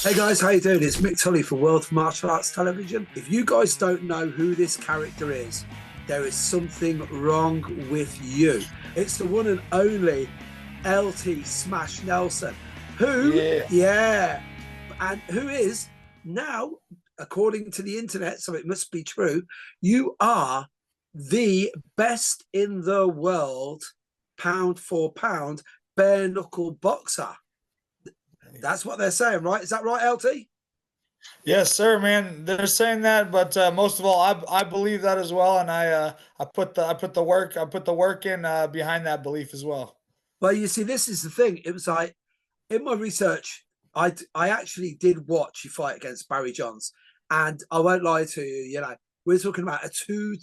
Hey guys, how you doing? It's Mick Tully for World Martial Arts Television. If you guys don't know who this character is, there is something wrong with you. It's the one and only LT Smash Nelson, who, and who is now, according to the internet, so it must be true, you are the best in the world, pound for pound, bare-knuckle boxer. That's what they're saying, right? Is that right, LT? Yes, sir, man. They're saying that, but most of all, I believe that as well, and I put the work in behind that belief as well. Well, you see, this is the thing. It was like in my research, I actually did watch you fight against Barry Johns, and I won't lie to you. You know, we're talking about a two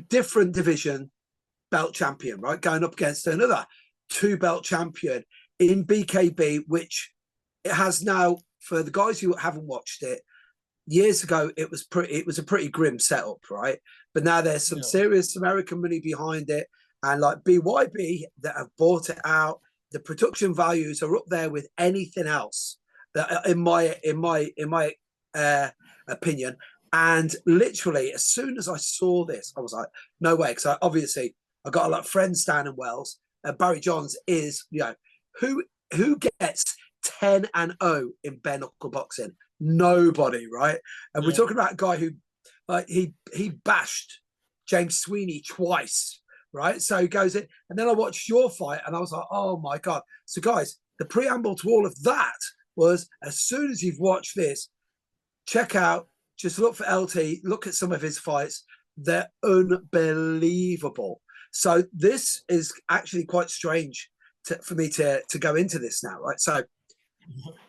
different division belt champion, right? Going up against another two belt champion in BKB, which it has now, for the guys who haven't watched it, years ago it was a pretty grim setup, right? But now there's some serious American money behind it, and like BYB that have bought it out. The production values are up there with anything else, in my opinion. And literally, as soon as I saw this, I was like, no way, because obviously I got a lot of friends down in Wales. Barry Johns is, you know, who gets 10-0 in bare knuckle boxing? Nobody, right? And we're talking about a guy who, like, he bashed James Sweeney twice, right? So he goes in, and then I watched your fight, and I was like, oh my god! So, guys, the preamble to all of that was: as soon as you've watched this, check out, just look for LT, look at some of his fights. They're unbelievable. So this is actually quite strange for me to go into this now, right? So,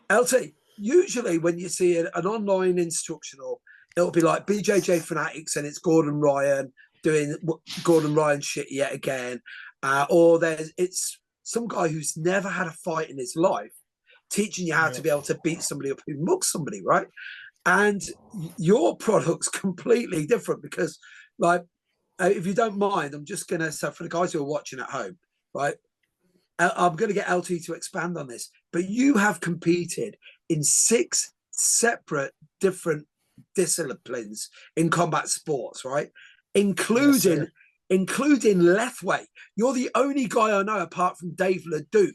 LT, usually when you see an online instructional, it'll be like BJJ Fanatics and it's Gordon Ryan doing Gordon Ryan shit yet again, or it's some guy who's never had a fight in his life teaching you how to be able to beat somebody up who mugs somebody, right? And your product's completely different because, like, if you don't mind, I'm just going to, so for the guys who are watching at home, right, I'm going to get LT to expand on this, but you have competed in 6 separate different disciplines in combat sports, right? Including Lethwei. You're the only guy I know, apart from Dave LeDuc,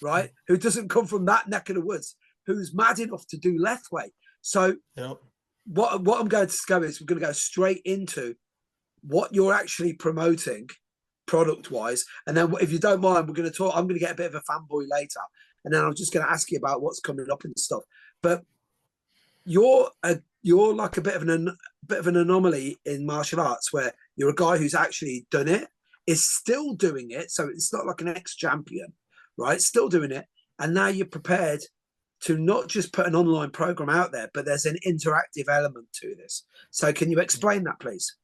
right, who doesn't come from that neck of the woods, who's mad enough to do Lethwei. So what I'm going to go is we're going to go straight into what you're actually promoting product-wise, and then if you don't mind, we're going to talk. I'm going to get a bit of a fanboy later, and then I'm just going to ask you about what's coming up and stuff. But you're like a bit of an anomaly in martial arts, where you're a guy who's actually done it, is still doing it, so it's not like an ex-champion, right? Still doing it, and now you're prepared to not just put an online program out there, but there's an interactive element to this. So can you explain that, please?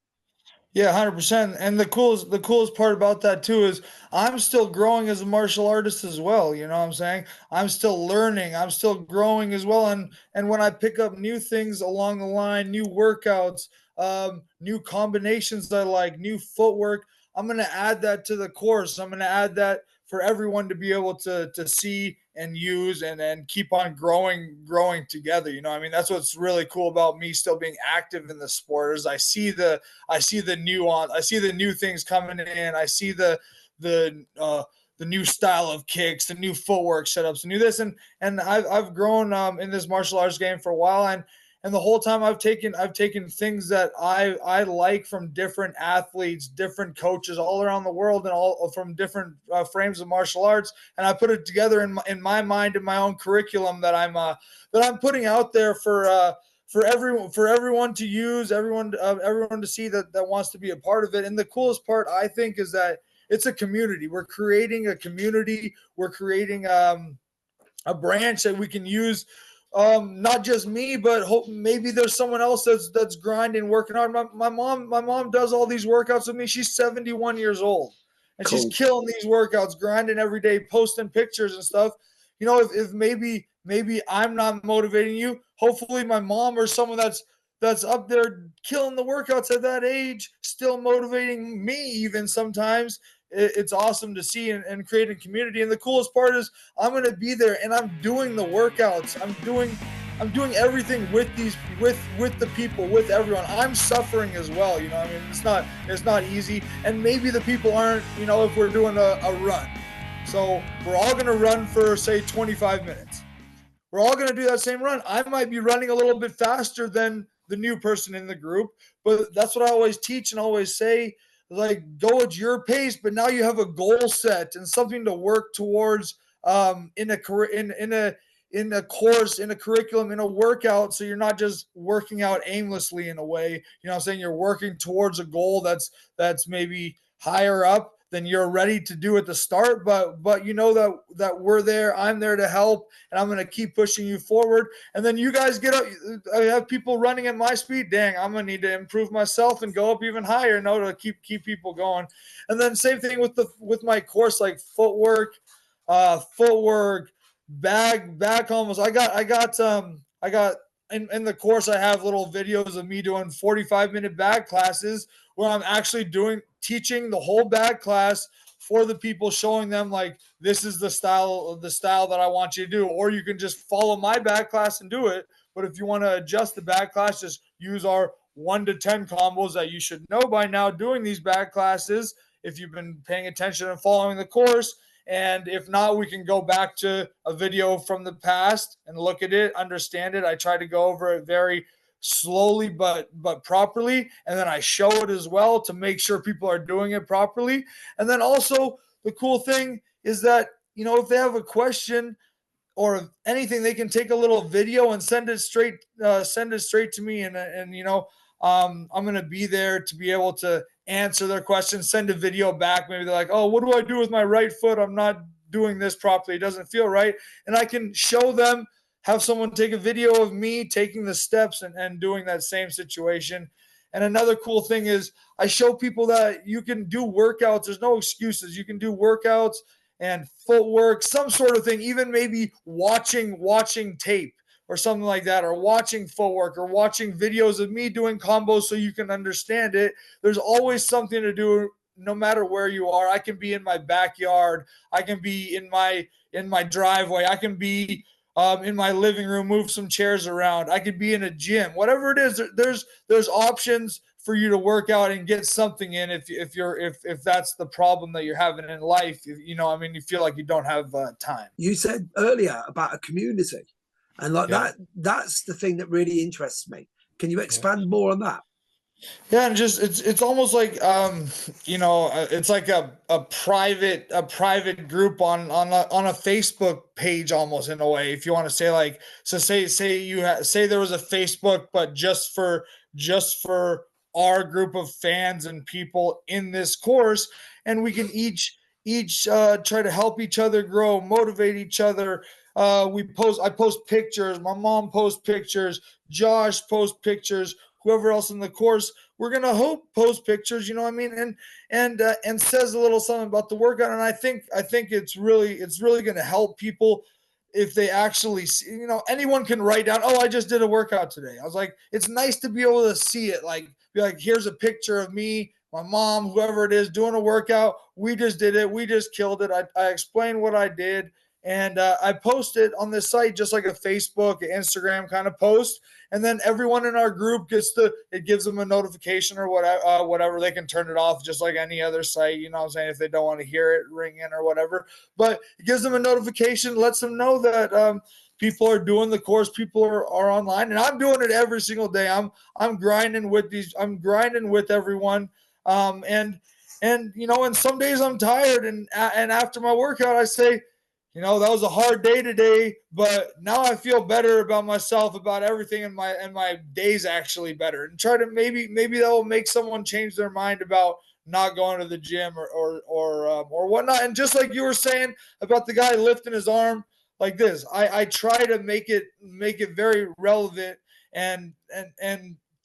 Yeah, 100%. And the coolest part about that too is I'm still growing as a martial artist as well. You know what I'm saying? I'm still learning. I'm still growing as well. And when I pick up new things along the line, new workouts, new combinations I like, new footwork, I'm gonna add that to the course. I'm gonna add that for everyone to be able to see and use and keep on growing together. You know, I mean, that's what's really cool about me still being active in the sport is I see the nuance, I see the new things coming in, I see the new style of kicks, the new footwork setups, the new this, and I've grown in this martial arts game for a while, and the whole time I've taken things that I like from different athletes, different coaches all around the world, and all from different frames of martial arts, and I put it together in my mind, in my own curriculum that I'm putting out there for everyone to use, everyone to see that wants to be a part of it. And the coolest part, I think, is that it's a community. We're creating a community. We're creating a branch that we can use. Not just me, but maybe there's someone else that's grinding, working hard. My mom does all these workouts with me. She's 71 years old, and she's killing these workouts, grinding every day, posting pictures and stuff. You know, if maybe I'm not motivating you, hopefully my mom or someone that's up there killing the workouts at that age, still motivating me even sometimes, it's awesome to see and creating community. And the coolest part is I'm going to be there and I'm doing the workouts. I'm doing everything with the people, with everyone. I'm suffering as well. You know, I mean, it's not easy. And maybe the people aren't, you know, if we're doing a run. So we're all going to run for, say, 25 minutes. We're all going to do that same run. I might be running a little bit faster than the new person in the group, but that's what I always teach and always say, like, go at your pace, but now you have a goal set and something to work towards in a course, in a curriculum, in a workout. So you're not just working out aimlessly in a way, you know what I'm saying? You're working towards a goal that's maybe higher up than you're ready to do at the start, but you know that we're there, I'm there to help, and I'm going to keep pushing you forward. And then you guys get up, I have people running at my speed. Dang, I'm going to need to improve myself and go up even higher, you know, to keep people going. And then same thing with my course, like footwork, bag combos. I got in the course, I have little videos of me doing 45-minute bag classes where I'm actually teaching the whole bag class for the people, showing them like, this is the style that I want you to do. Or you can just follow my bag class and do it. But if you want to adjust the bag class, just use our 1 to 10 combos that you should know by now doing these bag classes if you've been paying attention and following the course. And if not, we can go back to a video from the past and look at it, understand it. I try to go over it very slowly but properly, and then I show it as well to make sure people are doing it properly. And then also the cool thing is that, you know, if they have a question or anything, they can take a little video and send it straight to me, and you know, I'm going to be there to be able to answer their questions, send a video back. Maybe they're like, oh, what do I do with my right foot? I'm not doing this properly. It doesn't feel right. And I can show them, have someone take a video of me taking the steps and doing that same situation. And another cool thing is I show people that you can do workouts. There's no excuses. You can do workouts and footwork, some sort of thing, even maybe watching tape or something like that, or watching footwork or watching videos of me doing combos so you can understand it. There's always something to do no matter where you are. I can be in my backyard. I can be in my driveway. I can be in my living room, move some chairs around. I could be in a gym, whatever it is. There's options for you to work out and get something in if that's the problem that you're having in life. You know, I mean, you feel like you don't have time. You said earlier about a community, and like that's the thing that really interests me. Can you expand more on that? Yeah, and just it's almost like you know, it's like a private group on a Facebook page, almost, in a way, if you want to say. Like, so say say there was a Facebook, but just for our group of fans and people in this course, and we can each try to help each other grow, motivate each other. I post pictures, my mom posts pictures, Josh posts pictures, whoever else in the course, we're gonna post pictures, you know what I mean, and says a little something about the workout. And I think it's really gonna help people if they actually see, you know, anyone can write down, oh, I just did a workout today. I was like, it's nice to be able to see it, like, be like, here's a picture of me, my mom, whoever it is, doing a workout. We just did it. We just killed it. I explained what I did. And I post it on this site, just like a Facebook, Instagram kind of post. And then everyone in our group it gives them a notification or whatever. They can turn it off just like any other site, you know what I'm saying, if they don't want to hear it ring in or whatever. But it gives them a notification, lets them know that people are doing the course, people are online. And I'm doing it every single day. I'm grinding with everyone. And you know, and some days I'm tired, and after my workout, I say, you know, that was a hard day today, but now I feel better about myself, about everything, and my day's actually better. And try to maybe that will make someone change their mind about not going to the gym or whatnot. And just like you were saying about the guy lifting his arm like this, I try to make it very relevant and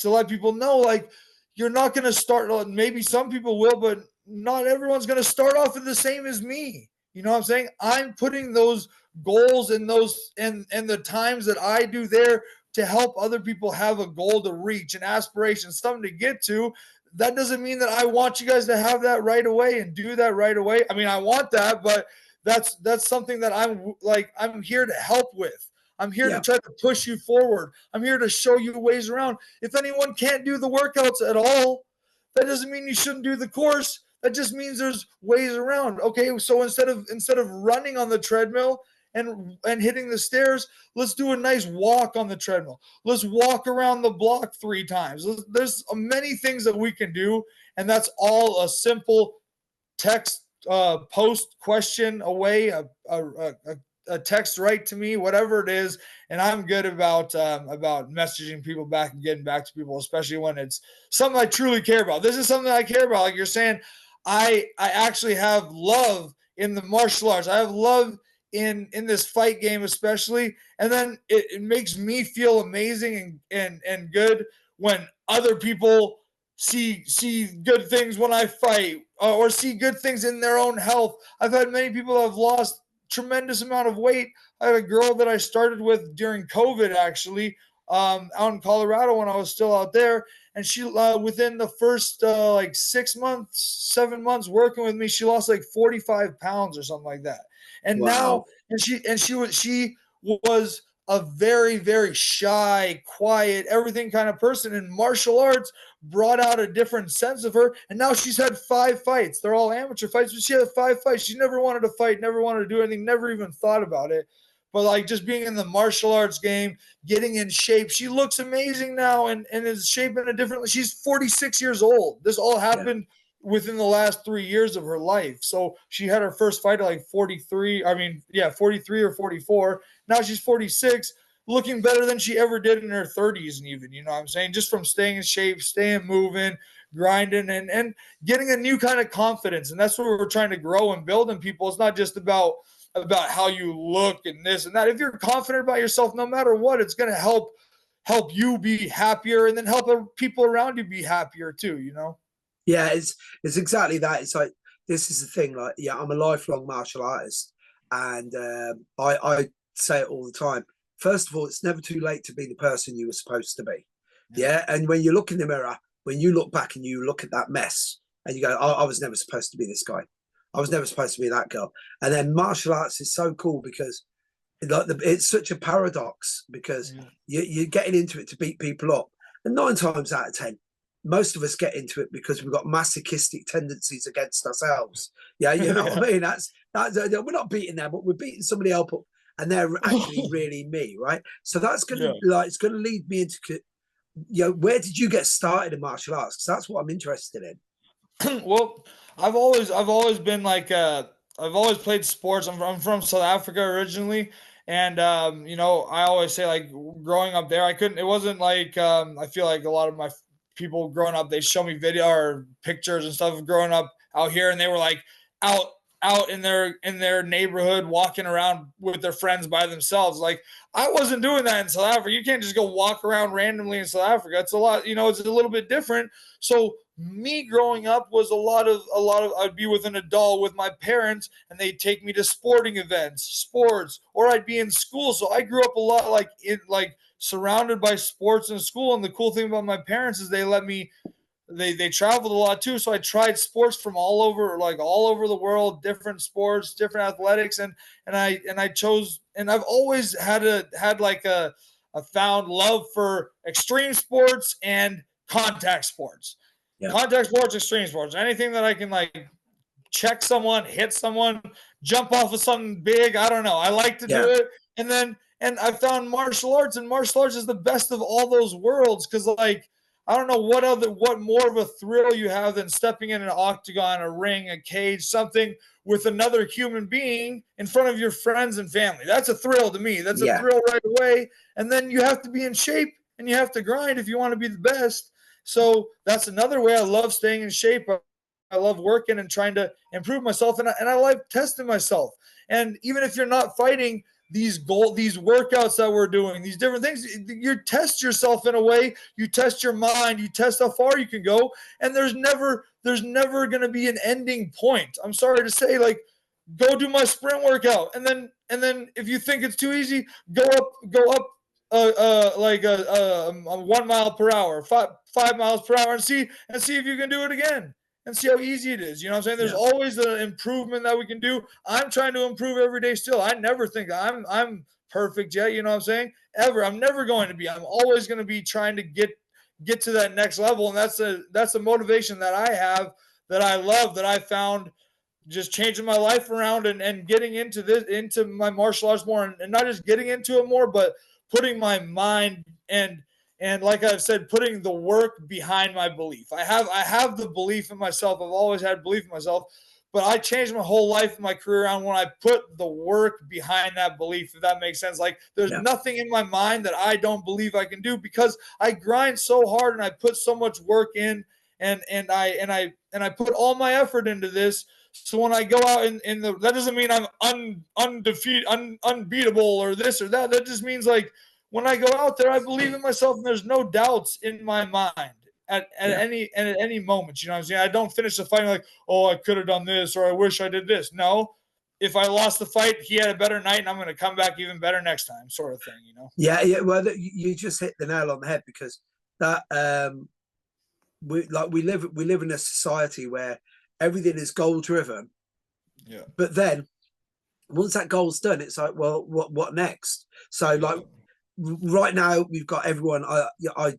to let people know, like, you're not going to start. Maybe some people will, but not everyone's going to start off with the same as me. You know what I'm saying? I'm putting those goals and the times that I do there to help other people have a goal to reach, an aspiration, something to get to. that doesn't mean that I want you guys to have that right away and do that right away. I mean, I want that, but that's something that I'm here to help with. I'm here to Yeah. try to push you forward. I'm here to show you ways around. If anyone can't do the workouts at all, that doesn't mean you shouldn't do the course. That just means there's ways around. Okay, so instead of running on the treadmill and hitting the stairs, let's do a nice walk on the treadmill. Let's walk around the block 3 times. There's many things that we can do, and that's all a simple text post question away, a text right to me, whatever it is, and I'm good about messaging people back and getting back to people, especially when it's something I truly care about. This is something I care about. Like you're saying, I actually have love in the martial arts. I have love in this fight game, especially, and then it makes me feel amazing and good when other people see good things when I fight, or see good things in their own health. I've had many people that have lost tremendous amount of weight. I had a girl that I started with during COVID, actually, out in Colorado when I was still out there, and she within the first like 6 months, 7 months working with me, she lost like 45 pounds or something like that. And now, Wow. she was a very, very shy, quiet, everything kind of person, and martial arts brought out a different sense of her. And now she's had 5 fights. They're all amateur fights, but she had 5 fights. She never wanted to fight, never wanted to do anything, never even thought about it. But like just being in the martial arts game, getting in shape, she looks amazing now and is shaping a different. She's 46 years old. This all Yeah. happened within the last 3 years of her life. So she had her first fight at like 43. I mean, yeah, 43 or 44. Now she's 46, looking better than she ever did in her 30s, and even, you know what I'm saying? Just from staying in shape, staying moving, grinding, and getting a new kind of confidence. And that's what we're trying to grow and build in people. It's not just about how you look and this and that. If you're confident about yourself, no matter what, it's going to help you be happier, and then help people around you be happier too, you know? Yeah, it's exactly that. It's like, this is the thing. Like, yeah, I'm a lifelong martial artist, and I say it all the time. First of all, it's never too late to be the person you were supposed to be. Yeah, and when you look in the mirror, when you look back and you look at that mess, and you go, I was never supposed to be this guy. I was never supposed to be that girl. And then martial arts is so cool because it's such a paradox, because you're getting into it to beat people up, and 9 times out of 10, most of us get into it because we've got masochistic tendencies against ourselves. Yeah, you know what I mean? That's we're not beating them, but we're beating somebody else up, and they're actually really me, right? So that's gonna it's gonna lead me into, you know, where did you get started in martial arts? Because that's what I'm interested in. Well, I've always been like I've always played sports. I'm from South Africa originally, and you know, I always say, like, growing up there, I couldn't. It wasn't like I feel like a lot of my people growing up, they show me video or pictures and stuff of growing up out here, and they were like out in their neighborhood walking around with their friends by themselves. Like, I wasn't doing that in South Africa. You can't just go walk around randomly in South Africa. It's a lot, you know, it's a little bit different. So me growing up was a lot of I'd be with an adult with my parents, and they'd take me to sporting events, sports, or I'd be in school. So I grew up a lot like surrounded by sports in school. And the cool thing about my parents is they let me they traveled a lot too. So I tried sports from all over the world, different sports, different athletics, and I chose, and I've always had like a found love for extreme sports and contact sports. Yeah. Contact sports, extreme sports, anything that I can like check someone, hit someone, jump off of something big. I don't know. I like to do it. And I found martial arts, and martial arts is the best of all those worlds, because like I don't know what more of a thrill you have than stepping in an octagon, a ring, a cage, something with another human being in front of your friends and family. That's a thrill to me. That's a thrill right away. And then you have to be in shape and you have to grind if you want to be the best. So that's another way I love staying in shape. I love working and trying to improve myself, and I like testing myself. And even if you're not fighting, these workouts that we're doing, these different things, you test yourself in a way. You test your mind. You test how far you can go, and there's never going to be an ending point. I'm sorry to say, like, go do my sprint workout, and then if you think it's too easy, go up like a 1 mile per hour, 5 miles per hour, and see if you can do it again and see how easy it is. You know what I'm saying? There's always an improvement that we can do. I'm trying to improve every day still. I never think I'm perfect yet. You know what I'm saying? Ever. I'm never going to be. I'm always going to be trying to get to that next level. And that's the motivation that I have, that I love, that I found just changing my life around and getting into my martial arts more, and not just getting into it more, but putting my mind and like I've said, putting the work behind my belief. I have the belief in myself. I've always had belief in myself, but I changed my whole life and my career around when I put the work behind that belief, if that makes sense. Like there's nothing in my mind that I don't believe I can do, because I grind so hard and I put so much work in, and I put all my effort into this. So when I go out that doesn't mean I'm unbeatable or this or that. That just means like when I go out there, I believe in myself and there's no doubts in my mind at any moment. You know what I'm saying? I don't finish the fight like, oh, I could have done this, or I wish I did this. No. If I lost the fight, he had a better night, and I'm going to come back even better next time, sort of thing, you know? Yeah. Well, you just hit the nail on the head, because that we live in a society where everything is goal driven. Yeah. But then once that goal's done, it's like, well, what next? So like right now we've got everyone.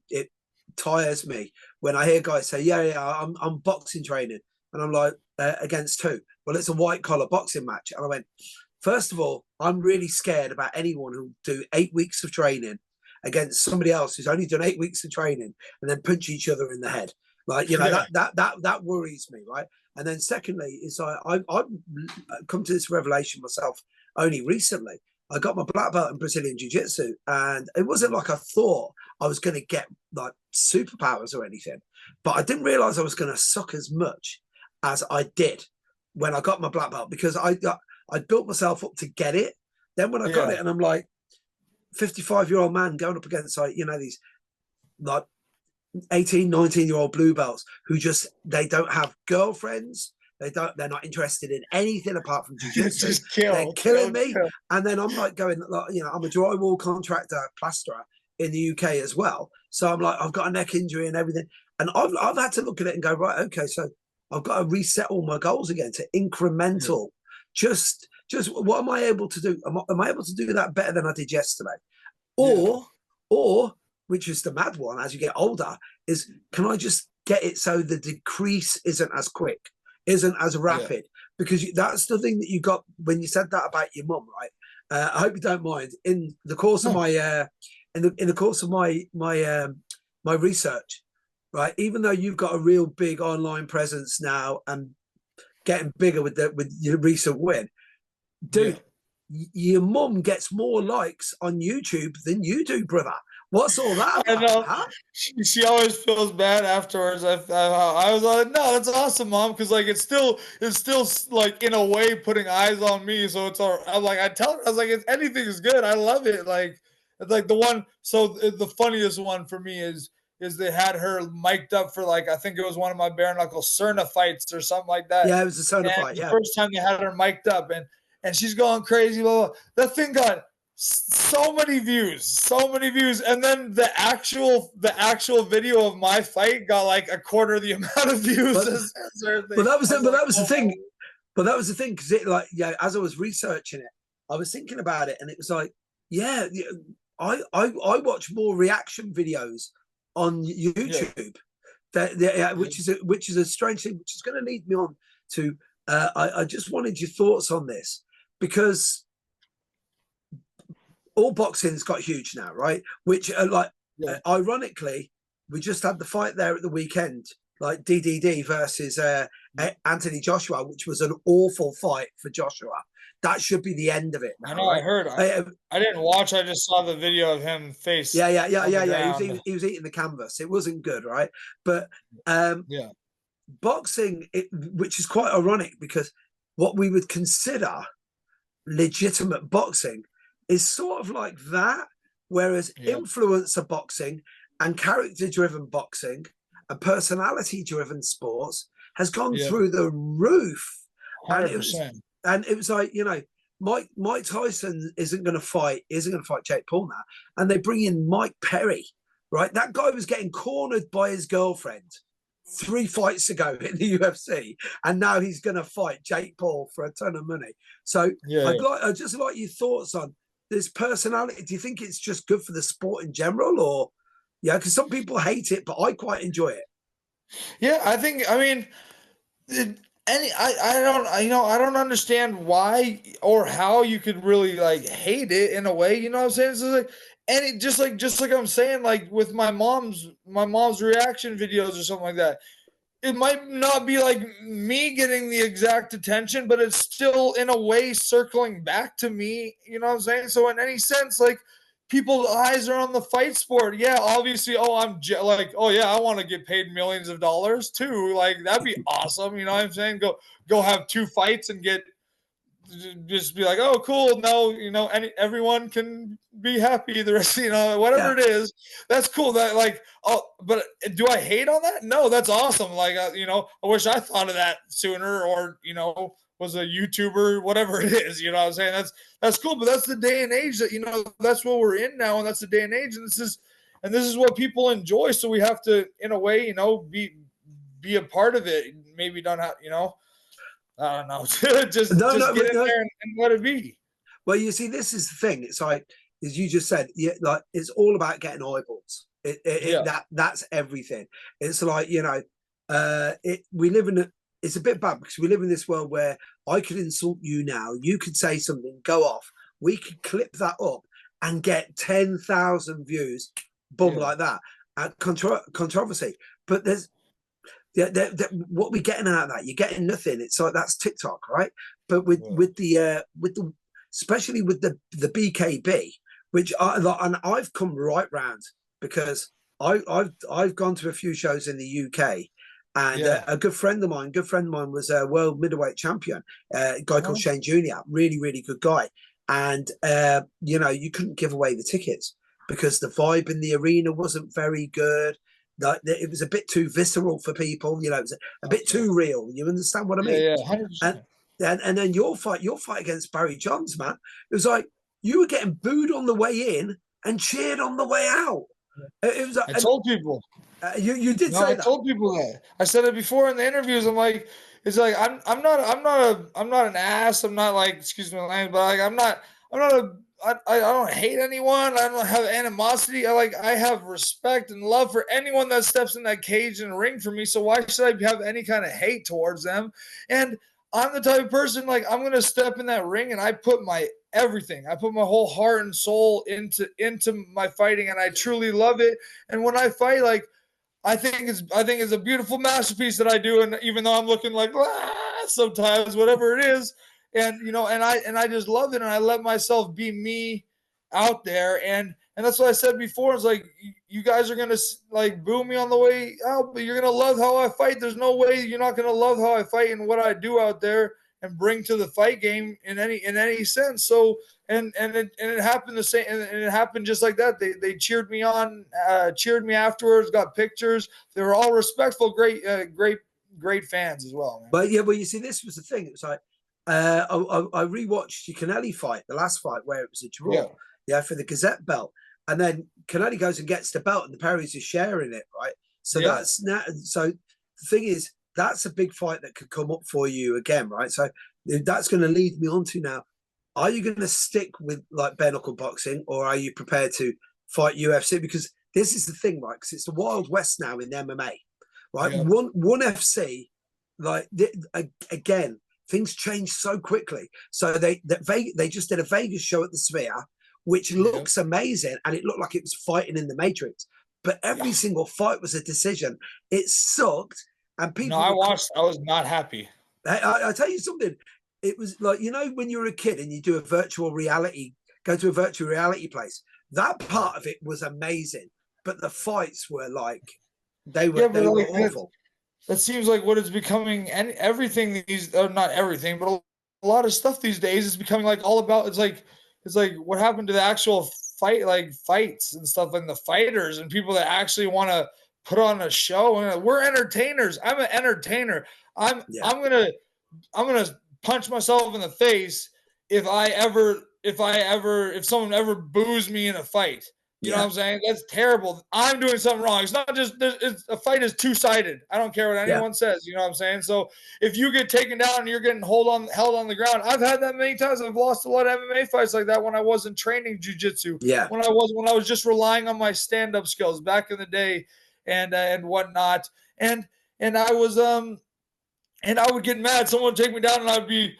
It tires me when I hear guys say, I'm boxing training, and I'm like, against who? Well, it's a white collar boxing match. And I went, first of all, I'm really scared about anyone who do 8 weeks of training against somebody else who's only done 8 weeks of training and then punch each other in the head. Like, you know, that worries me, right? And then secondly, is I've come to this revelation myself only recently. I got my black belt in Brazilian Jiu-Jitsu, and it wasn't like I thought I was going to get like superpowers or anything, but I didn't realize I was going to suck as much as I did when I got my black belt, because I built myself up to get it. Then when I got it, and I'm like 55-year-old man going up against, like, you know, these like 18, 19-year-old blue belts who just, they don't have girlfriends. They're not interested in anything apart from jiu-jitsu. They're killing me. And then I'm like going, like, you know, I'm a drywall contractor, plasterer in the UK as well. So I'm like, I've got a neck injury and everything. And I've had to look at it and go, right, okay, so I've got to reset all my goals again to incremental. Just what am I able to do? Am I able to do that better than I did yesterday? Or which is the mad one as you get older, is can I just get it so the decrease isn't as quick, isn't as rapid? Because that's the thing that you got when you said that about your mum, right? I hope you don't mind. In the course of my in the course of my research, right? Even though you've got a real big online presence now and getting bigger with your recent win, dude, your mum gets more likes on YouTube than you do, brother. What's all that about? I know. Huh? She always feels bad afterwards. I was like, no, that's awesome, Mom, because like it's still like in a way putting eyes on me. So it's all. I'm like, I was like, if anything is good, I love it. Like it's like the one. So the funniest one for me is they had her mic'd up for, like, I think it was one of my bare-knuckle Cerna fights or something like that. Yeah, it was a Cerna fight. The first time they had her mic'd up, and she's going crazy. Blah, blah. That thing got so many views, and then the actual video of my fight got like a quarter of the amount of views. But that was the thing. But that was the thing, because it, like, as I was researching it, I was thinking about it, and it was like, I watch more reaction videos on YouTube, which is a strange thing, which is going to lead me on to. I just wanted your thoughts on this, because all boxing's got huge now, right? Which ironically, we just had the fight there at the weekend, like DDD versus Anthony Joshua, which was an awful fight for Joshua. That should be the end of it now, I know, right? I heard. I didn't watch. I just saw the video of him face. Yeah. He was eating the canvas. It wasn't good, right? But boxing, which is quite ironic, because what we would consider legitimate boxing is sort of like that, whereas influencer boxing and character-driven boxing and personality-driven sports has gone through the roof. 100%. And it was like, you know, Mike Tyson isn't going to fight Jake Paul now, and they bring in Mike Perry, right? That guy was getting cornered by his girlfriend 3 fights ago in the UFC, and now he's going to fight Jake Paul for a ton of money. So I'd just like your thoughts on this personality. Do you think it's just good for the sport in general, or because some people hate it, but I quite enjoy it. Yeah, I mean, I don't understand why or how you could really like hate it in a way, you know what I'm saying? So like, and it just like I'm saying, like with my mom's reaction videos or something like that, it might not be like me getting the exact attention, but it's still in a way circling back to me, you know what I'm saying? So in any sense, like people's eyes are on the fight sport. Yeah, obviously, oh yeah, I want to get paid millions of dollars too. Like that'd be awesome, you know what I'm saying? Go have 2 fights and get just be like, oh, cool. No, everyone can be happy. The rest, whatever it is, that's cool. That like, oh, but do I hate on that? No, that's awesome. Like, I wish I thought of that sooner, or was a YouTuber, whatever it is. You know what I'm saying? That's cool. But that's the day and age that that's what we're in now, and that's the day and age, and this is what people enjoy. So we have to, in a way, be a part of it. Maybe don't have, I don't know. just get in there and let it be. Well, you see, this is the thing. It's like, as you just said, like it's all about getting eyeballs. That's everything. It's like, we live in it's a bit bad because we live in this world where I could insult you now. You could say something, go off. We could clip that up and get 10,000 views, boom, like that. Controversy. But there's, what we're getting out of that, you're getting nothing. It's like that's TikTok, right? But with the especially with the BKB, which and I've come right round because I've gone to a few shows in the UK, and a good friend of mine was a world middleweight champion, a guy called Shane Jr., really good guy, and you couldn't give away the tickets because the vibe in the arena wasn't very good. Like it was a bit too visceral for people, it was a bit too real. You understand what I mean? Yeah, 100%. And then your fight against Barry Johns, man, it was like you were getting booed on the way in and cheered on the way out. It was. I told people. You did say that. I told people that. I said it before in the interviews. I'm like, it's like I'm not an ass. I'm not like, excuse my language, but like I don't hate anyone. I don't have animosity. I have respect and love for anyone that steps in that cage and ring for me. So why should I have any kind of hate towards them? And I'm the type of person, like, I'm going to step in that ring and I put my everything. I put my whole heart and soul into my fighting, and I truly love it. And when I fight, like, I think it's a beautiful masterpiece that I do. And even though I'm looking like sometimes, whatever it is, and I just love it, and I let myself be me out there, and that's what I said before. It's like you guys are gonna like boo me on the way out, but you're gonna love how I fight. There's no way you're not gonna love how I fight and what I do out there and bring to the fight game in any sense. So and it happened the same, and it happened just like that. They cheered me on, cheered me afterwards, got pictures. They were all respectful, great fans as well, man. But you see, this was the thing. It was like I rewatched your Canelli fight, the last fight where it was a draw, for the Gazette belt, and then Canelli goes and gets the belt, and the Perrys are sharing it, right? So so the thing is, that's a big fight that could come up for you again, right? So that's going to lead me on to now. Are you going to stick with like bare-knuckle boxing, or are you prepared to fight UFC? Because this is the thing, right? Because it's the Wild West now in MMA, right? One FC, like again, things change so quickly. So they just did a Vegas show at the Sphere, which looks amazing, and it looked like it was fighting in the Matrix. But every single fight was a decision. It sucked, and people. No, I watched. I was not happy. I tell you something. It was like, when you were a kid and you do go to a virtual reality place. That part of it was amazing, but the fights were like they were awful. That seems like what is becoming, and everything not everything, but a lot of stuff these days is becoming like all about. It's like what happened to the actual fights and stuff, and the fighters and people that actually want to put on a show. And we're entertainers. I'm an entertainer. I'm gonna punch myself in the face if someone ever boos me in a fight. You know what I'm saying? That's terrible. I'm doing something wrong. It's not just a fight is two-sided. I don't care what anyone says. You know what I'm saying? So if you get taken down and you're getting held on the ground, I've had that many times. I've lost a lot of MMA fights like that when I wasn't training jiu-jitsu. Yeah. When I was just relying on my stand-up skills back in the day and whatnot. And I was and I would get mad. Someone would take me down and I'd be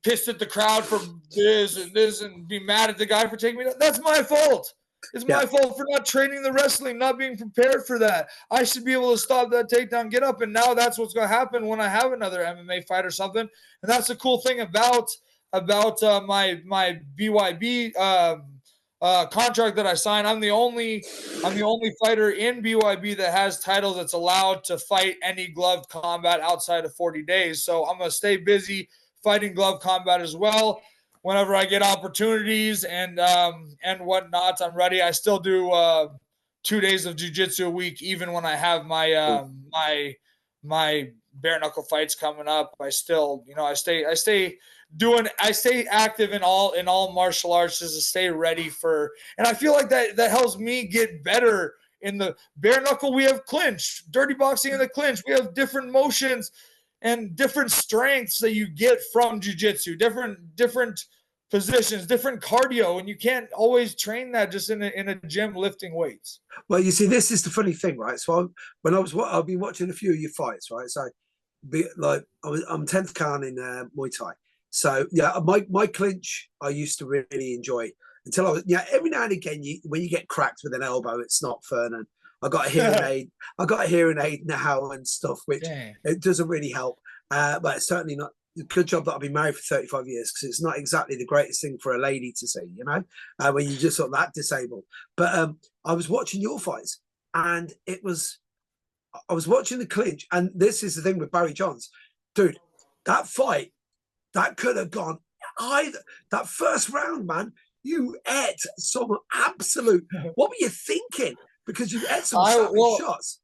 pissed at the crowd for this and be mad at the guy for taking me down. That's my fault. It's my fault for not training the wrestling, not being prepared for that. I should be able to stop that takedown, get up, and now that's what's going to happen when I have another MMA fight or something. And that's the cool thing about my BYB contract that I signed. I'm the only fighter in BYB that has titles that's allowed to fight any gloved combat outside of 40 days. So I'm going to stay busy fighting glove combat as well. Whenever I get opportunities and whatnot, I'm ready. I still do 2 days of jiu-jitsu a week, even when I have my my bare knuckle fights coming up. I still, I stay active in all martial arts just to stay ready for. And I feel like that helps me get better in the bare knuckle. We have clinch, dirty boxing in the clinch. We have different motions and different strengths that you get from jiu-jitsu, different positions, different cardio, and you can't always train that just in a gym lifting weights. Well, you see, this is the funny thing, right? So I've been watching a few of your fights, right? So, I'm 10th Khan in Muay Thai. So yeah, my clinch I used to really enjoy until I was every now and again when you get cracked with an elbow, it's not fun. And I got a hearing aid. I got a hearing aid now and stuff, which it doesn't really help. But it's certainly not. Good job that I've been married for 35 years because it's not exactly the greatest thing for a lady to see, when you just sort of that disabled. But I was watching your fights, and I was watching the clinch, and this is the thing with Barry Johns, dude. That fight that could have gone either. That first round, man, you ate some absolute. What were you thinking? Because you ate some savage shots.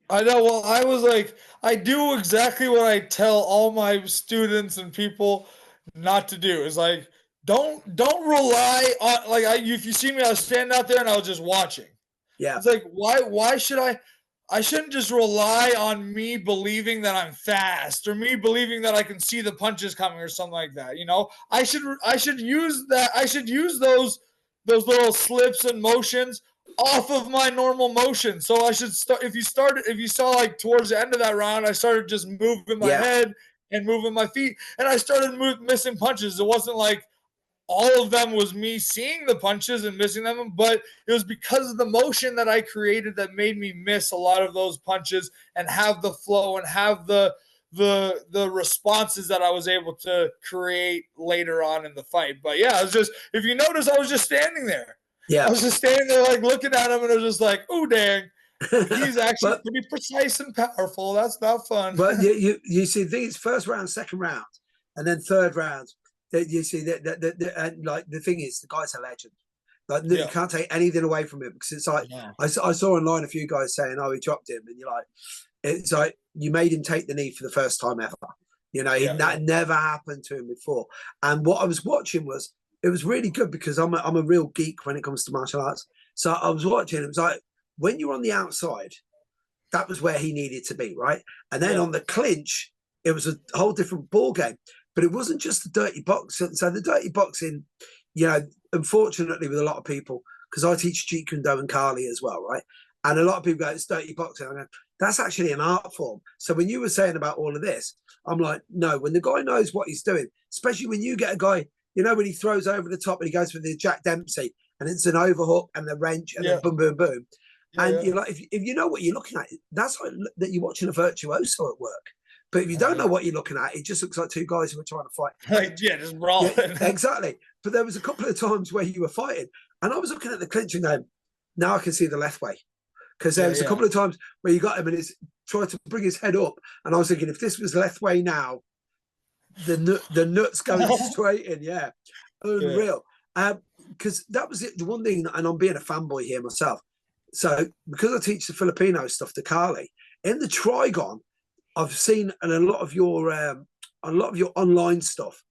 I know. Well, I was like, I do exactly what I tell all my students and people not to do. Is like, don't rely on if you see me, I was standing out there and I was just watching. Yeah. It's like, why should I shouldn't just rely on me believing that I'm fast or me believing that I can see the punches coming or something like that. I should use that. I should use those little slips and motions off of my normal motion. So I should start. If you saw like towards the end of that round, I started just moving my head and moving my feet, and I started missing punches. It wasn't like all of them was me seeing the punches and missing them, but it was because of the motion that I created that made me miss a lot of those punches and have the flow and have the responses that I was able to create later on in the fight. But yeah, it was just, if you notice, I was just standing there. Yeah. I was just standing there like looking at him and I was just like, oh, dang. He's actually pretty precise and powerful. That's not fun. But you see these first round, second round, and then third round. You see and like the thing is, the guy's a legend. Like you can't take anything away from him because it's like I saw online a few guys saying, "Oh, he dropped him," and you're like, it's like you made him take the knee for the first time ever. That never happened to him before. And what I was watching it was really good because I'm a real geek when it comes to martial arts. So I was watching. It was like when you're on the outside, that was where he needed to be, right? And then on the clinch, it was a whole different ball game. But it wasn't just the dirty boxing. So the dirty boxing, unfortunately with a lot of people, because I teach Jeet Kune Do and Kali as well, right? And a lot of people go, it's dirty boxing. I go, that's actually an art form. So when you were saying about all of this, I'm like, no, when the guy knows what he's doing, especially when you get a guy, when he throws over the top and he goes for the Jack Dempsey and it's an overhook and the wrench and then boom, boom, boom. And you're like, if you know what you're looking at, that's like that you're watching a virtuoso at work. But if you don't know what you're looking at, it just looks like two guys who are trying to fight. Just brawling. Yeah, exactly. But there was a couple of times where you were fighting, and I was looking at the clinch and going, now I can see the Lethwei. Because there was a couple of times where you got him and he's trying to bring his head up, and I was thinking, if this was Lethwei now, the nuts going straight in, unreal. Because that was it. The one thing, and I'm being a fanboy here myself. So because I teach the Filipino stuff to Kali, in the Trigon, I've seen a lot of your online stuff.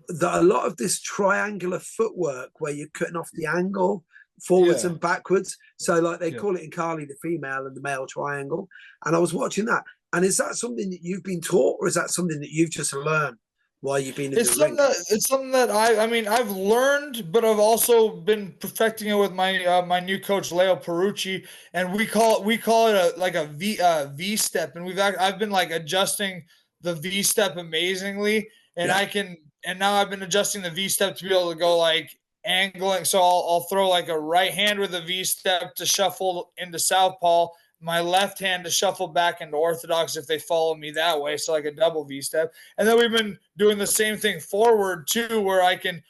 that a lot of this triangular footwork where you're cutting off the angle forwards Yeah. and backwards. So like they Yeah. call it in Kali the female and the male triangle. And I was watching that. And is that something that you've been taught, or is that something that you've just learned while you've been in It's the ring? something that I mean I've learned, but I've also been perfecting it with my my new coach Leo Perucci, and we call it a V step, and I've been like adjusting the V step amazingly, and Yeah. now I've been adjusting the V step to be able to go like angling. So I'll throw like a right hand with a V step to shuffle into southpaw, my left hand to shuffle back into orthodox if they follow me that way, so like a double V step. And then we've been doing the same thing forward too, where I can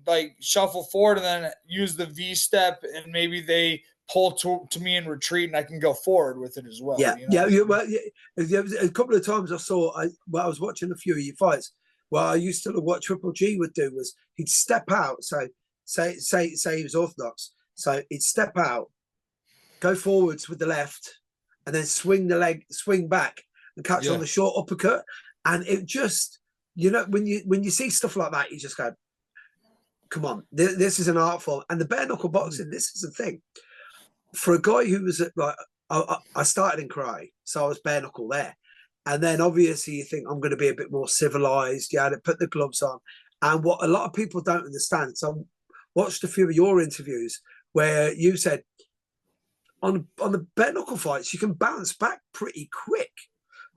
like shuffle forward and then use the V step, and maybe they pull to me and retreat, and I can go forward with it as well. Yeah, You know? well, yeah. A couple of times I saw, I was watching a few of your fights. What I used to what Triple G would do was he'd step out. So say he was orthodox. So he'd step out, go forwards with the left, and then swing back and catch on the short uppercut. And it just, when you see stuff like that, you just go, come on, this is an art form. And the bare knuckle boxing, this is the thing. For a guy who was like, I started in karate, so I was bare knuckle there. And then obviously you think I'm going to be a bit more civilized. You had to put the gloves on. And what a lot of people don't understand, so I watched a few of your interviews where you said on the bare knuckle fights, you can bounce back pretty quick.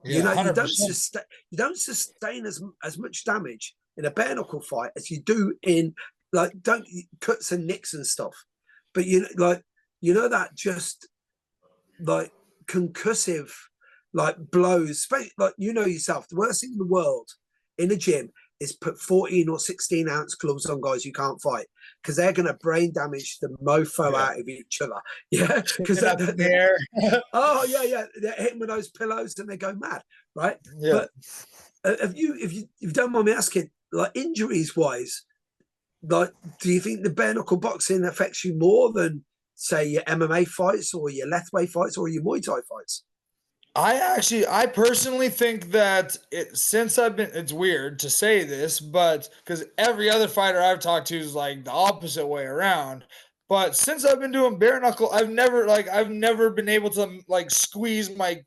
Yeah, you 100%. don't sustain as much damage in a bare knuckle fight as you do in like don't cuts and nicks and stuff. But that just like concussive like blows, like yourself, the worst thing in the world in a gym is put 14 or 16 ounce gloves on guys you can't fight, because they're going to brain damage the mofo out of each other. Yeah, because oh yeah, they're hitting with those pillows and they go mad, right? Yeah. But if you don't mind me asking, like injuries wise, like do you think the bare knuckle boxing affects you more than say your MMA fights or your Lethwei fights or your Muay Thai fights? I personally think that it's weird to say this, but because every other fighter I've talked to is like the opposite way around. But since I've been doing bare knuckle, I've never been able to like squeeze my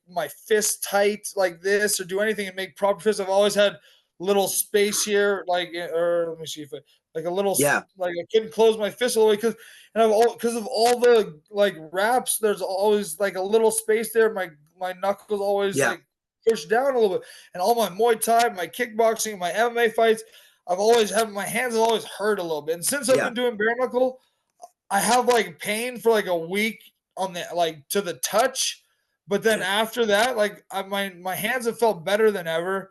fist tight like this or do anything and make proper fists. I've always had little space here, or let me see if like a little, like I couldn't close my fist all the way because of all the like wraps. There's always like a little space there. My knuckles always like pushed down a little bit, and all my Muay Thai, my kickboxing, my MMA fights, my hands have always hurt a little bit. And since I've been doing bare knuckle, I have like pain for like a week on the like to the touch, but then after that, like my hands have felt better than ever.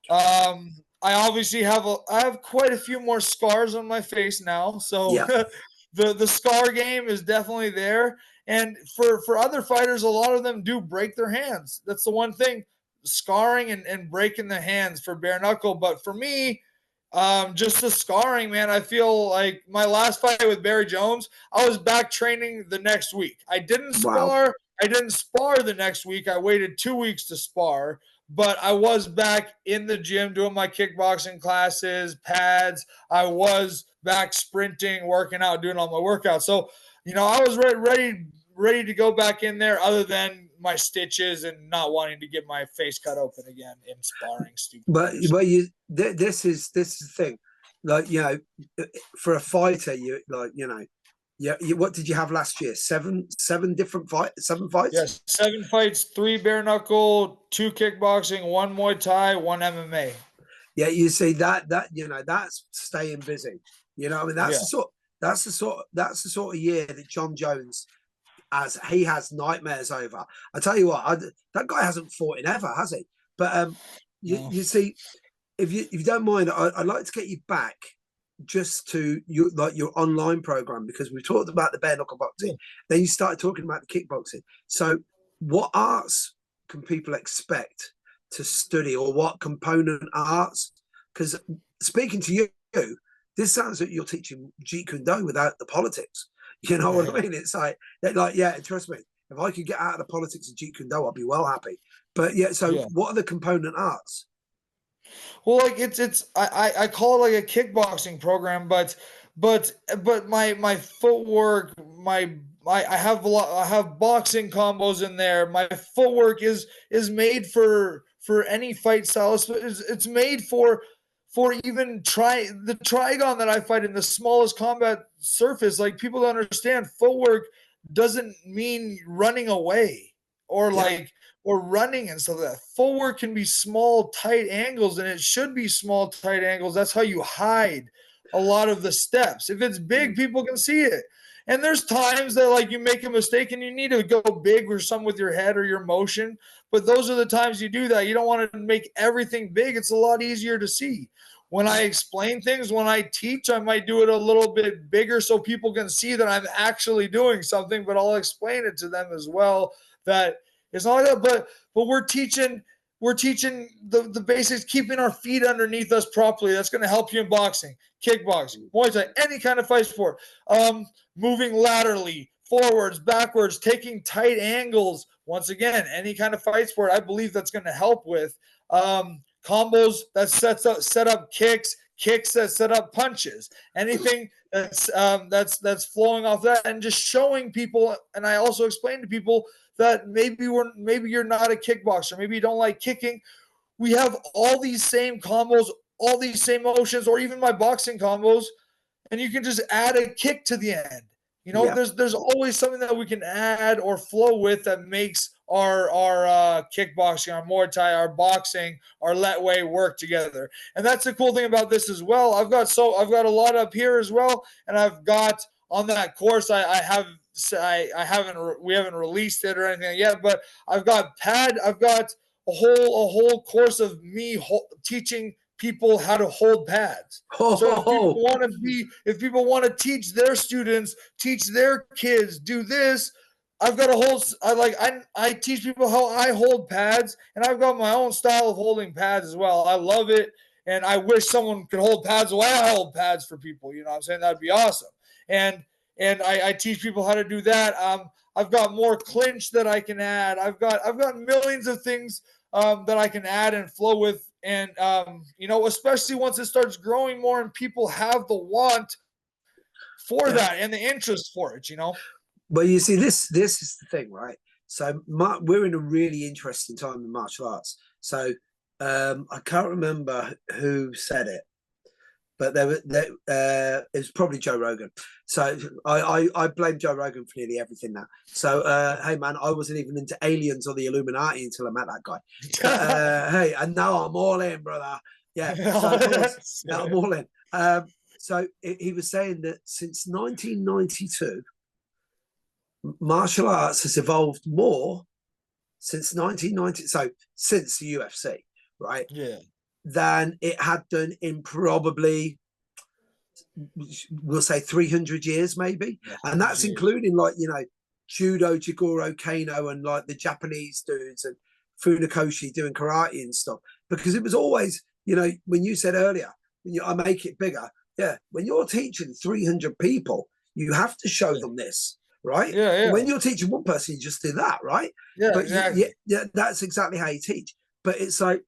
I obviously I have quite a few more scars on my face now, so the scar game is definitely there. And for other fighters, a lot of them do break their hands. That's the one thing, scarring and breaking the hands for bare knuckle. But for me, just the scarring, man, I feel like my last fight with Barry Jones, I was back training the next week. I didn't spar. I didn't spar the next week. I waited 2 weeks to spar, but I was back in the gym doing my kickboxing classes, pads. I was back sprinting, working out, doing all my workouts. So, I was ready to go back in there, other than my stitches and not wanting to get my face cut open again in sparring. But this is the thing, like for a fighter, what did you have last year? Seven different fights, 7 fights. Yes, 7 fights, 3 bare knuckle, 2 kickboxing, 1 Muay Thai, 1 MMA. Yeah, you see that's staying busy. I mean that's the sort of year that John Jones has nightmares over. I tell you what, that guy hasn't fought in ever, has he? But you see, if you don't mind, I'd like to get you back just to your online program, because we talked about the bare knuckle boxing. Then you started talking about the kickboxing. So what arts can people expect to study, or what component arts? Because speaking to you, this sounds like you're teaching Jeet Kune Do without the politics. You know what I mean? It's like, trust me, if I could get out of the politics of Jeet Kune Do, I'd be well happy. But so what are the component arts? Well, like I call it like a kickboxing program, but my footwork, I have a lot, I have boxing combos in there. My footwork is made for any fight style. It's made for even try the trigon that I fight in, the smallest combat surface. Like, people don't understand, footwork doesn't mean running away or Yeah, like or running and stuff like that. Footwork can be small, tight angles, and it should be small, tight angles. That's how you hide a lot of the steps. If it's big, people can see it. And there's times that like you make a mistake and you need to go big or some with your head or your motion. But those are the times you do that. You don't want to make everything big. It's a lot easier to see. When I explain things, when I teach, I might do it a little bit bigger so people can see that I'm actually doing something, but I'll explain it to them as well, that it's not like that, but we're teaching the basics, keeping our feet underneath us properly. That's going to help you in boxing, kickboxing, Muay Thai, any kind of fight sport. Moving laterally, forwards, backwards, taking tight angles. Once again, any kind of fight sport, I believe that's going to help with combos that set up kicks that set up punches. Anything that's flowing off that, and just showing people. And I also explain to people that maybe you're not a kickboxer, maybe you don't like kicking. We have all these same combos, all these same motions, or even my boxing combos, and you can just add a kick to the end. yeah. There's always something that we can add or flow with that makes our kickboxing, our Muay Thai, our boxing, our Lethwei work together. And that's the cool thing about this as well. I've got a lot up here as well, and I've got on that course. I haven't we haven't released it or anything yet, but I've got a whole course of me teaching people how to hold pads. So Oh, if people want to teach their students, teach their kids, do this, I've got a whole I teach people how I hold pads, and I've got my own style of holding pads as well. I love it, and I wish someone could hold pads the way I hold pads for people. You know what I'm saying? That'd be awesome. And I teach people how to do that. I've got more clinch that I can add. I've got millions of things that I can add and flow with. And especially once it starts growing more and people have the want for yeah. that and the interest for it. Well, you see, this is the thing, right? So we're in a really interesting time in martial arts. So I can't remember who said it, but it was probably Joe Rogan. So I blame Joe Rogan for nearly everything now. So hey man, I wasn't even into aliens or the Illuminati until I met that guy. But hey, and now I'm all in, brother. Yeah. So of course, now I'm all in. So he was saying that since 1992, martial arts has evolved more since 1990. So since the UFC, right? Yeah. Than it had done in probably, we'll say, 300 years maybe. And that's including like, judo, jigoro, kano, and like the Japanese dudes and Funakoshi doing karate and stuff. Because it was always, when you said earlier, I make it bigger. Yeah, when you're teaching 300 people, you have to show them this, right? Yeah. When you're teaching one person, you just do that, right? Yeah, But exactly. yeah, that's exactly how you teach. But it's like,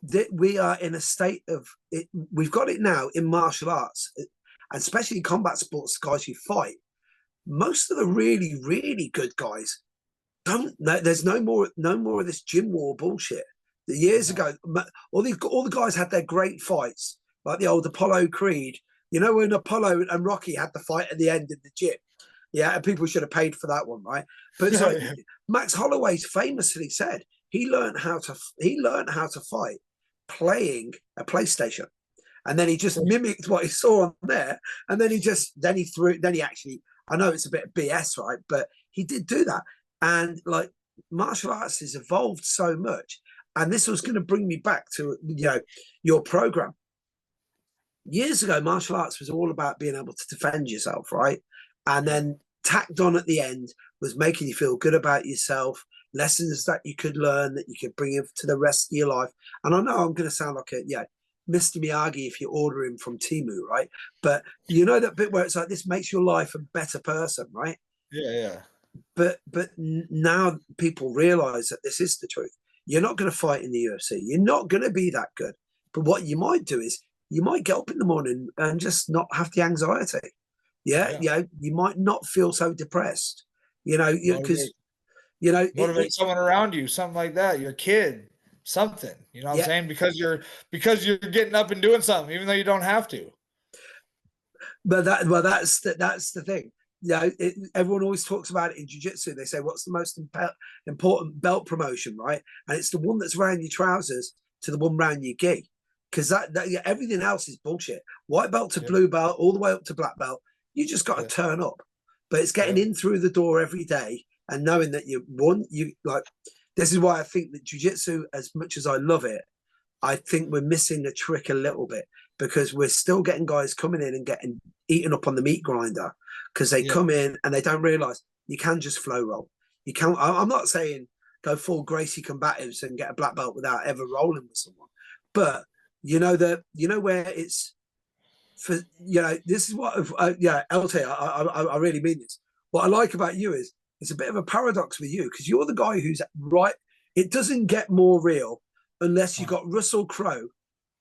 that we are in a state of it. We've got it now in martial arts, and especially in combat sports, guys who fight. Most of the really, really good guys don't. There's no more of this gym war bullshit. The years ago, all the guys had their great fights, like the old Apollo Creed. When Apollo and Rocky had the fight at the end in the gym. Yeah, and people should have paid for that one, right? But Max Holloway famously said he learned how to fight playing a PlayStation, and then he just mimicked what he saw on there, and then he actually, I know it's a bit of BS, right, but he did do that. And like, martial arts has evolved so much, and this was going to bring me back to your program. Years ago, martial arts was all about being able to defend yourself, right? And then tacked on at the end was making you feel good about yourself, lessons that you could learn that you could bring into the rest of your life. And I know I'm going to sound like Mr. Miyagi if you order him from Temu, right? But that bit where it's like, this makes your life a better person, right? Yeah. But now people realize that this is the truth. You're not going to fight in the UFC. You're not going to be that good. But what you might do is you might get up in the morning and just not have the anxiety. Yeah, Yeah. you know, you might not feel so depressed. You know, because Motivate, you know motivate it's someone around you, something like that, your kid, something. You know what I'm yeah. saying? Because you're getting up and doing something, even though you don't have to. But that's the thing. Yeah, everyone always talks about it in jiu-jitsu. They say, what's the most important belt promotion, right? And it's the one that's around your trousers to the one around your gi, because yeah, everything else is bullshit. White belt to Yeah. blue belt, all the way up to black belt, you just got to Yeah. turn up. But it's getting Yeah. in through the door every day and knowing that you like. This is why I think that jiu-jitsu, as much as I love it, I think we're missing a trick a little bit, because we're still getting guys coming in and getting eaten up on the meat grinder, because they Yeah. come in and they don't realize you can just flow roll. You can. I'm not saying go full Gracie combatives and get a black belt without ever rolling with someone, but you know where it's for. You know, this is what yeah, LT. I really mean this. What I like about you is it's a bit of a paradox with you, because you're the guy who's right. It doesn't get more real unless you got Russell Crowe.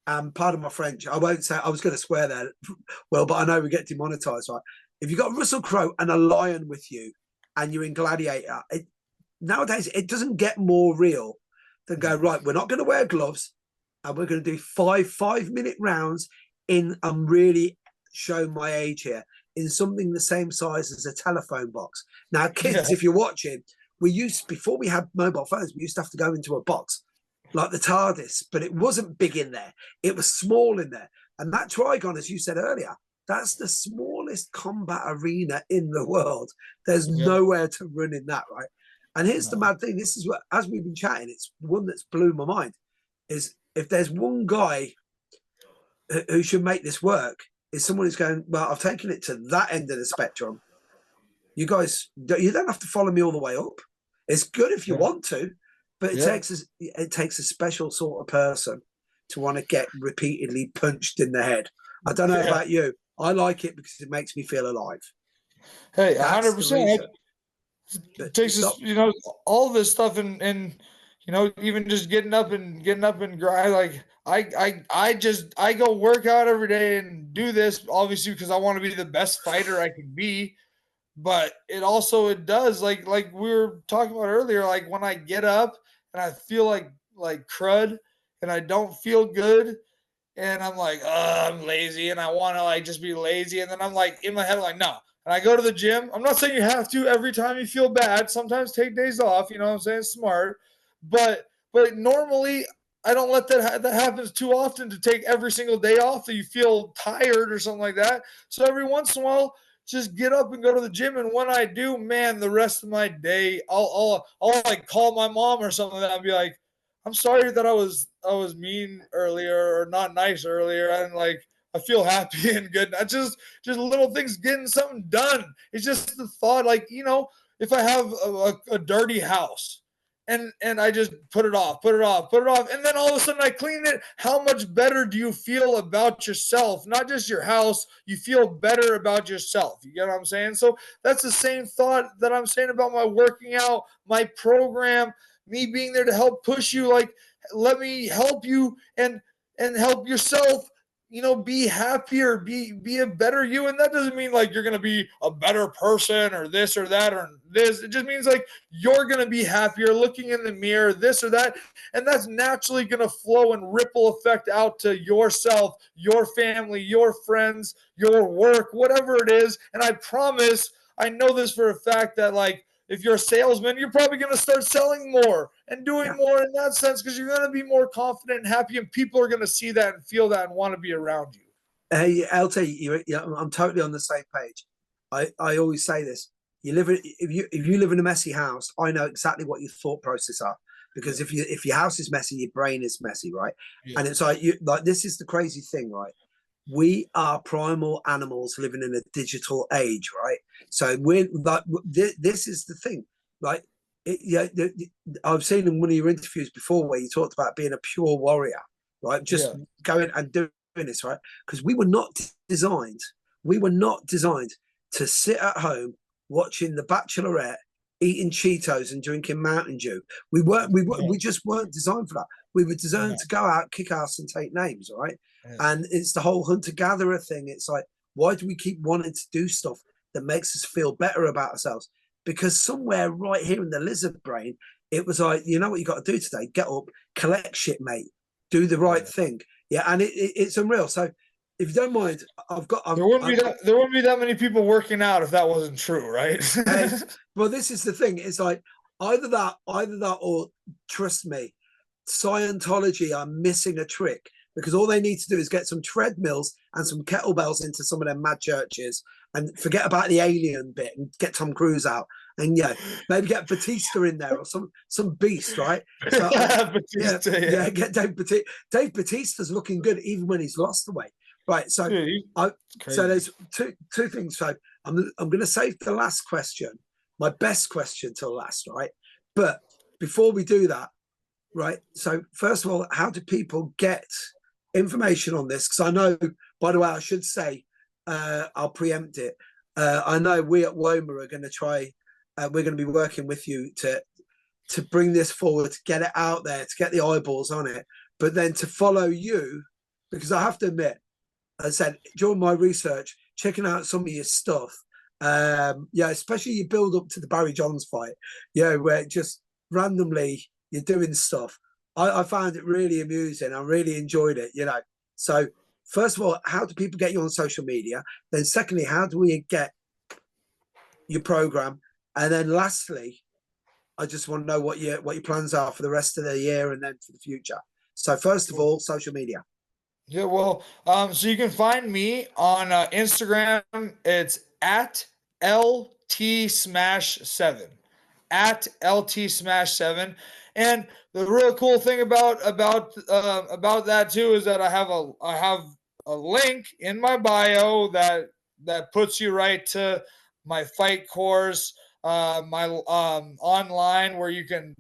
Pardon my French, I won't say, I was going to swear there, well, but I know we get demonetized, right? If you got Russell Crowe and a lion with you and you're in Gladiator, nowadays it doesn't get more real than go, right, we're not going to wear gloves and we're going to do 5-minute rounds in, I'm really showing my age here, in something the same size as a telephone box. Now, kids, Yeah. if you're watching, before we had mobile phones, we used to have to go into a box like the TARDIS, but it wasn't big in there. It was small in there. And that Trigon, as you said earlier, that's the smallest combat arena in the world. There's Yeah. nowhere to run in that, right? And here's the No. mad thing. This is what, as we've been chatting, it's one that's blew my mind, is if there's one guy who should make this work, is someone who's going, well, I've taken it to that end of the spectrum. You guys, you don't have to follow me all the way up. It's good if you Yeah. want to, but it Yeah. takes a special sort of person to want to get repeatedly punched in the head. I don't know Yeah. about you. I like it because it makes me feel alive. Hey, That's the 100%. reason. It takes us, all this stuff, and even just getting up and grind. Like I go work out every day and do this, obviously, because I want to be the best fighter I can be. But it does, like we were talking about earlier, like when I get up and I feel like crud and I don't feel good, and I'm like, I'm lazy and I want to like just be lazy. And then I'm like in my head, like, no. And I go to the gym. I'm not saying you have to every time you feel bad. Sometimes take days off, you know what I'm saying? Smart. But normally I don't let that happens too often, to take every single day off that you feel tired or something like that. So every once in a while, just get up and go to the gym. And when I do, man, the rest of my day, I'll like call my mom or something like that. I'll be like, I'm sorry that I was mean earlier or not nice earlier, and like I feel happy and good. Not just little things, getting something done. It's just the thought, like, if I have a dirty house and I just put it off, and then all of a sudden I clean it, how much better do you feel about yourself? Not just your house, you feel better about yourself. You get what I'm saying? So that's the same thought that I'm saying about my working out, my program, me being there to help push you. Like, let me help you and help yourself, be happier, be a better you. And that doesn't mean like you're going to be a better person or this or that or this. It just means like you're going to be happier looking in the mirror, this or that. And that's naturally going to flow and ripple effect out to yourself, your family, your friends, your work, whatever it is. And I promise, I know this for a fact, that like, if you're a salesman, you're probably going to start selling more and doing more in that sense, because you're going to be more confident and happy, and people are going to see that and feel that and want to be around you. Hey, LT, I'm totally on the same page. I always say this: if you live in a messy house, I know exactly what your thought process are, because if your house is messy, your brain is messy, right? Yeah. And it's like this is the crazy thing, right? We are primal animals living in a digital age, right? So we're like, this is the thing. Like, I've seen in one of your interviews before where you talked about being a pure warrior, right? Just going and doing this, right? Because we were not designed to sit at home watching The Bachelorette, eating Cheetos and drinking Mountain Dew. We just weren't designed for that. We were designed to go out, kick ass, and take names, right? Yeah. And it's the whole hunter-gatherer thing. It's like, why do we keep wanting to do stuff that makes us feel better about ourselves? Because somewhere right here in the lizard brain, it was like, you know what you got to do today? Get up, collect shit, mate. Do the right thing. Yeah, and it's unreal. So if you don't mind, there wouldn't be that many people working out if that wasn't true, right? Well, this is the thing. It's like either that, or trust me, Scientology are missing a trick, because all they need to do is get some treadmills and some kettlebells into some of their mad churches and forget about the alien bit and get Tom Cruise out and maybe get Batista in there or some beast, right? So Batista, yeah, get Dave Batista. Dave Batista's looking good even when he's lost the weight, right? So so there's two things. So I'm going to save the last question, my best question, till last, right? But before we do that, right? So first of all, how do people get information on this? Because I know, by the way, I should say, I'll preempt it. I know we at WOMA are going to try. We're going to be working with you to bring this forward, to get it out there, to get the eyeballs on it, but then to follow you, because I have to admit, as I said, during my research, checking out some of your stuff, especially you build up to the Barry Johns fight, where just randomly you're doing stuff. I found it really amusing. I really enjoyed it, So first of all, how do people get you on social media? Then secondly, how do we get your program? And then lastly, I just want to know what your plans are for the rest of the year and then for the future. So first of all, social media. Yeah, well, so you can find me on Instagram. It's at LT Smash 7. At LT Smash 7. And the real cool thing about that too is that I have a link in my bio that puts you right to my fight course, my online where you can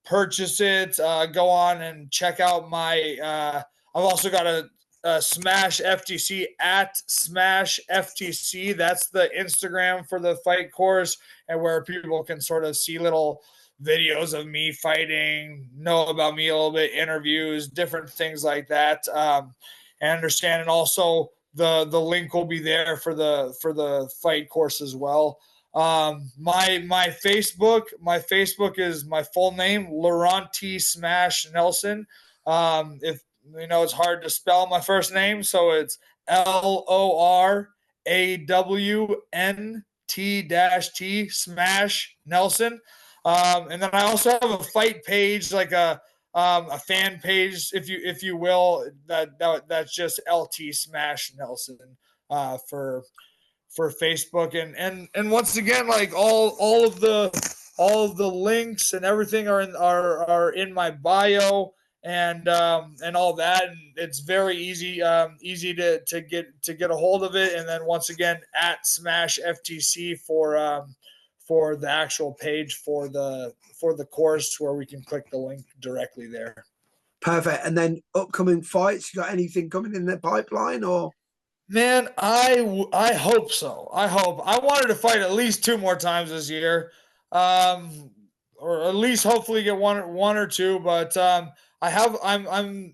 purchase it, go on and check out my I've also got a Smash FTC at Smash FTC. That's the Instagram for the fight course, and where people can sort of see little videos of me fighting, know about me a little bit, interviews, different things like that, and understand. And also the link will be there for the fight course as well. My Facebook is my full name, Laurenti Smash Nelson. If it's hard to spell my first name, so it's LORAWNT-T Smash Nelson. And then I also have a fight page, like a fan page, if you will, that's just LT Smash Nelson for Facebook, and once again, like all of the links and everything are in my bio, and all that, and it's very easy to get a hold of it. And then once again, at Smash FTC for the actual page for the course, where we can click the link directly there. Perfect. And then upcoming fights, you got anything coming in the pipeline, or? Man, I hope so. I wanted to fight at least 2 more times this year, or at least hopefully get one or two. But I'm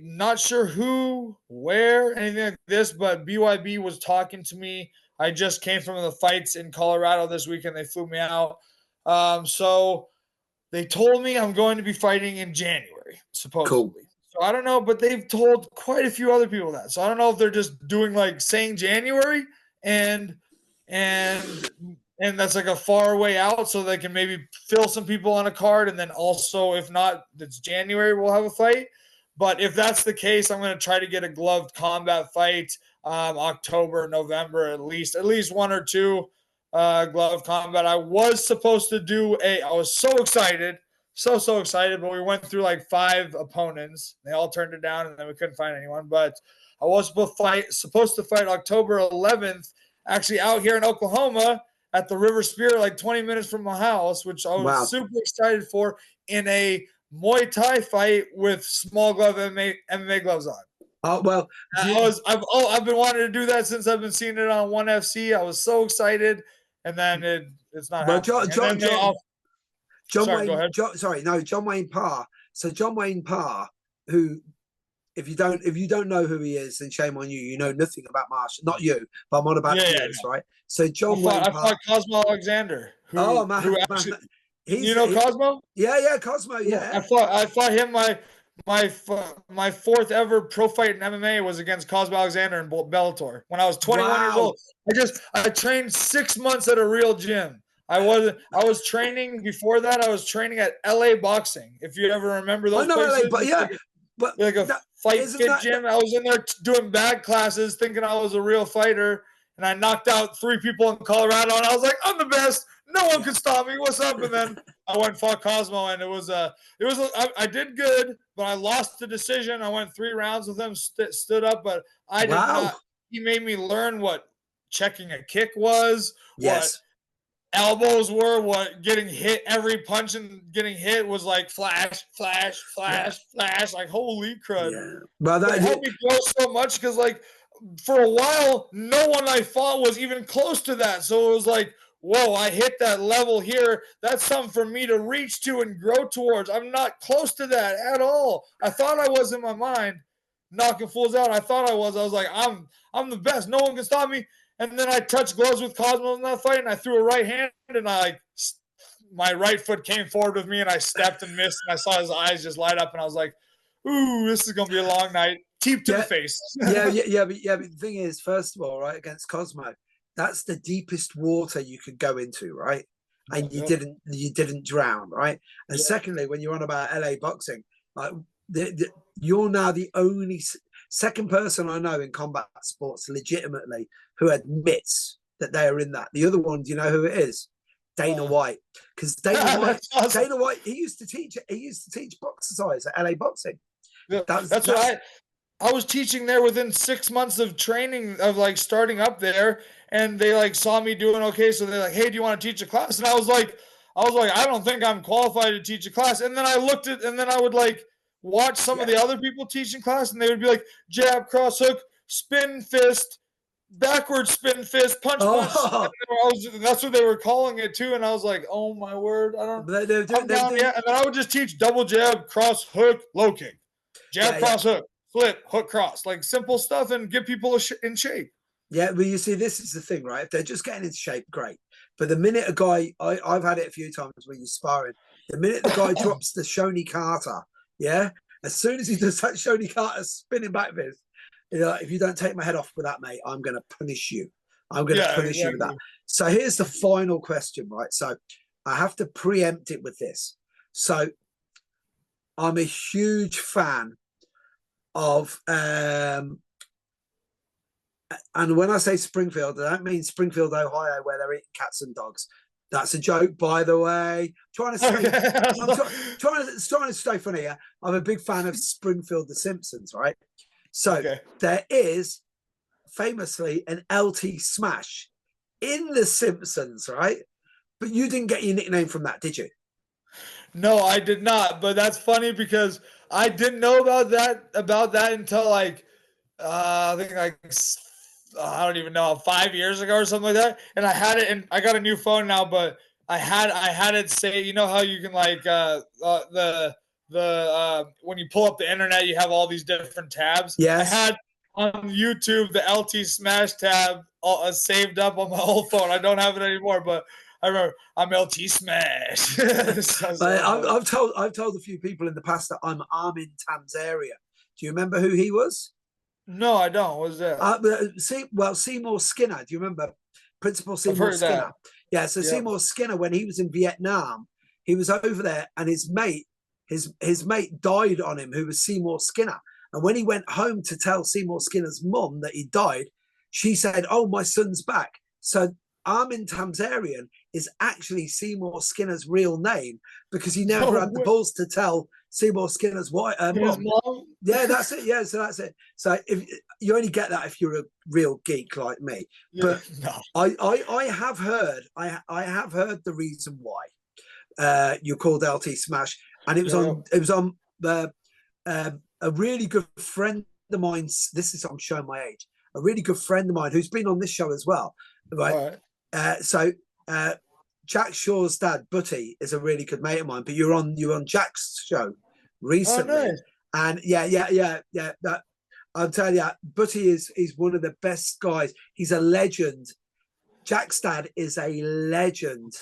not sure who, where, anything like this. But BYB was talking to me. I just came from the fights in Colorado this weekend. They flew me out. So they told me I'm going to be fighting in January, supposedly. Cool. So I don't know, but they've told quite a few other people that. So I don't know if they're just doing like saying January and that's like a far way out, so they can maybe fill some people on a card, and then also if not, it's January we'll have a fight. But if that's the case, I'm going to try to get a gloved combat fight October, November, at least 1 or 2 gloved combat. I was supposed to do I was so excited. So excited, but we went through like 5 opponents. They all turned it down, and then we couldn't find anyone. But I was supposed to fight October 11th, actually out here in Oklahoma at the River Spear, like 20 minutes from my house, which I was super excited for, in a Muay Thai fight with small glove MMA gloves on. Oh well, I've been wanting to do that since I've been seeing it on ONE FC. I was so excited, and then it's not happening. John Wayne Parr, So John Wayne Parr, who, if you don't know who he is, then shame on you. You know nothing about martial. Not you, but I'm on about viewers, right? So John Wayne Parr. I fought Cosmo Alexander, Oh who man, actually, he's Cosmo? yeah, Cosmo, yeah. I fought him. My fourth ever pro fight in MMA was against Cosmo Alexander in Bellator when I was 21 years Wow. old. I trained 6 months at a real gym. I was training before that. I was training at LA Boxing. If you ever remember those I know places, LA, but yeah, but like a fight fit gym. that I was in there doing bag classes, thinking I was a real fighter, and I knocked out 3 people in Colorado. And I was like, I'm the best. No one can stop me. What's up? And then I went and fought Cosmo, and I did good, but I lost the decision. I went 3 rounds with him, stood up, but I did not. He made me learn what checking a kick was, what elbows were, what getting hit, every punch and getting hit was like flash, flash, flash, flash, like holy crud. Yeah. But it helped me grow so much because like for a while, no one I fought was even close to that. So it was like, whoa, I hit that level here. That's something for me to reach to and grow towards. I'm not close to that at all. I thought I was in my mind, knocking fools out. I thought I was. I was like, I'm the best. No one can stop me. And then I touched gloves with Cosmo in that fight, and I threw a right hand, and my right foot came forward with me, and I stepped and missed, and I saw his eyes just light up, and I was like, ooh, this is going to be a long night. Teep to the face. But the thing is, first of all, right, against Cosmo, that's the deepest water you could go into, right? And you didn't drown, right? And secondly, when you're on about LA boxing, like you're now the only second person I know in combat sports legitimately who admits that they are in that. The other one, do you know who it is? Dana White. Because Dana White, he used to teach boxercise at LA Boxing. That's what I was teaching there within 6 months of training, of like starting up there, and they like saw me doing okay, so they're like, hey, do you want to teach a class? And I was like, I don't think I'm qualified to teach a class. And then I looked at, and then I would like watch some of the other people teaching class, and they would be like, jab, cross hook, spin fist, backward spin fist, punch. That's what they were calling it too. And I was like, oh my word, I'm down yet. And then I would just teach double jab, cross hook, low kick, jab, cross hook, flip, hook, cross, like simple stuff, and get people in shape. Yeah, but you see, this is the thing, right? If they're just getting in shape, great. But the minute a guy, I've had it a few times when you're sparring, the minute the guy drops the Shoney Carter, as soon as he does that Shoney Carter spinning back fist, if you don't take my head off with that, mate, I'm going to punish you. I'm going to punish you with that. So here's the final question, right? So I have to preempt it with this. So I'm a huge fan of, and when I say Springfield, I don't mean Springfield, Ohio, where they're eating cats and dogs. That's a joke, by the way. I'm trying to stay funny here. I'm a big fan of Springfield, The Simpsons, right? So there is famously an LT smash in The Simpsons, right? But you didn't get your nickname from that, did you? No, I did not. But that's funny because I didn't know about that until like I think like I don't even know, 5 years ago or something like that. And I had it, and I got a new phone now, but I had it say, you know how you can like when you pull up the internet, you have all these different tabs. Yes. I had on YouTube the LT Smash tab saved up on my old phone. I don't have it anymore, but I remember I'm LT Smash. I've told a few people in the past that I'm Armin Tamzarian. Do you remember who he was? No, I don't. What was that? Seymour Skinner. Do you remember Principal Seymour Skinner? That. Yeah. So Seymour Skinner, when he was in Vietnam, he was over there, and his mate died on him, who was Seymour Skinner. And when he went home to tell Seymour Skinner's mum that he died, she said, "Oh, my son's back." So Armin Tamzarian is actually Seymour Skinner's real name because he never had the balls to tell Seymour Skinner's mom. Yeah, that's it. Yeah, so that's it. So if you only get that if you're a real geek like me. Yeah, but I have heard the reason why you're called LT Smash, and it was on a really good friend of mine. I'm showing my age. A really good friend of mine who's been on this show as well, right? So Jack Shaw's dad, Butty, is a really good mate of mine. But you're on Jack's show Oh, recently. nice. And that, I'll tell you, Butty is one of the best guys. He's a legend. Jack's dad is a legend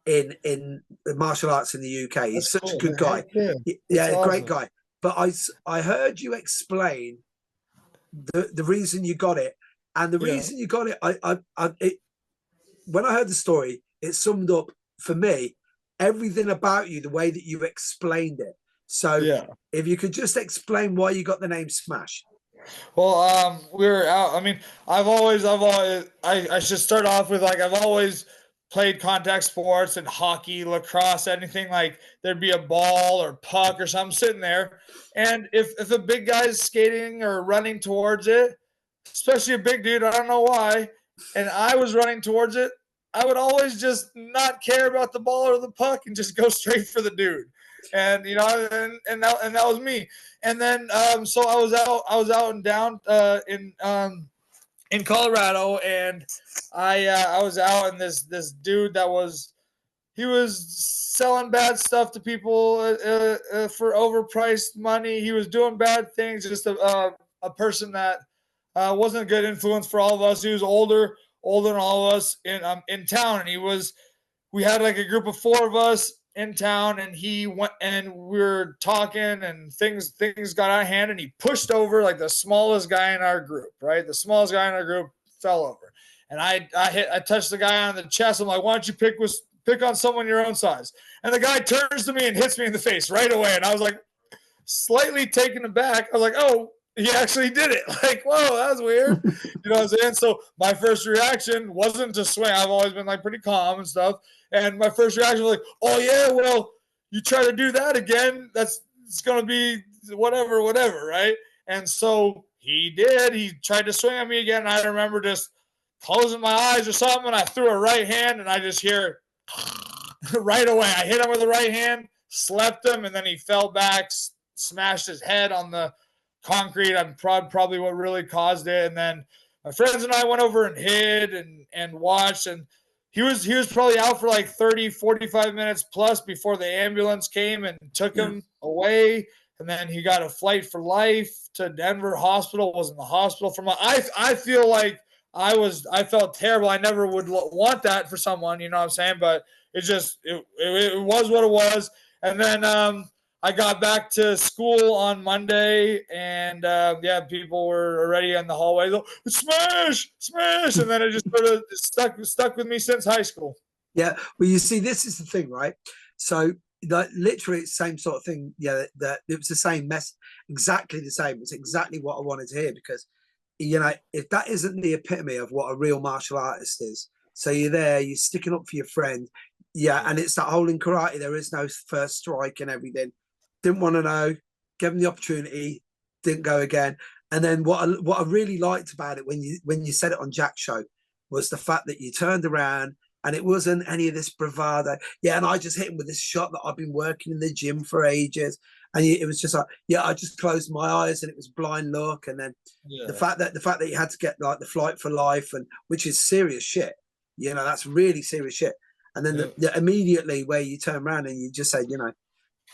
in martial arts in the UK. He's That's such a cool. good guy. Yeah, Yeah, that's a great awesome. guy. But I heard you explain the reason you got it, and the reason you got it, when I heard the story, it summed up for me everything about you, the way that you explained it. So if you could just explain why you got the name Smash. Well, we were out. I mean, I should start off with like, I've always played contact sports and hockey, lacrosse, anything like there'd be a ball or puck or something sitting there. And if a big guy's skating or running towards it, especially a big dude, I don't know why, and I was running towards it, I would always just not care about the ball or the puck and just go straight for the dude. And that was me. And then so I was out and down in Colorado, and I was out, and this dude he was selling bad stuff to people for overpriced money. He was doing bad things. Just a person that wasn't a good influence for all of us. He was older than all of us in town, and we had like a group of four of us in town, and he went, and we were talking, and things got out of hand, and he pushed over like the smallest guy in our group. Right, the smallest guy in our group fell over, and I touched the guy on the chest. I'm like, why don't you pick on someone your own size? And the guy turns to me and hits me in the face right away, and I was like, slightly taken aback. I was like, oh, he actually did it. Like, whoa, that was weird. You know what I'm saying? So my first reaction wasn't to swing. I've always been like pretty calm and stuff. And my first reaction was like, oh yeah, well, you try to do that again, it's gonna be whatever, right? And so he did. He tried to swing at me again. And I remember just closing my eyes or something, and I threw a right hand, and I just hear right away. I hit him with the right hand, slept him, and then he fell back, smashed his head on the concrete. I'm probably what really caused it. And then my friends and I went over and hid and watched, and he was probably out for like 30, 45 minutes plus before the ambulance came and took him away. And then he got a flight for life to Denver Hospital, was in the hospital for I feel like I felt terrible. I never would want that for someone, you know what I'm saying? But it was what it was. And then I got back to school on Monday, and people were already in the hallway. Smash, smash, and then it just sort of stuck with me since high school. Yeah, well, you see, this is the thing, right? So, like, literally, it's the same sort of thing. Yeah, that it was the same mess, exactly the same. It's exactly what I wanted to hear, because, you know, if that isn't the epitome of what a real martial artist is, so you're there, you're sticking up for your friend, and it's that whole in karate, there is no first strike and everything. Didn't want to know, gave him the opportunity, didn't go again. And then what I really liked about it when you said it on Jack's show was the fact that you turned around and it wasn't any of this bravado. Yeah, and I just hit him with this shot that I've been working in the gym for ages. And it was just like, I just closed my eyes and it was blind luck. And then the fact that you had to get like the flight for life, and which is serious shit. You know, that's really serious shit. And then the immediately where you turn around and you just say, you know,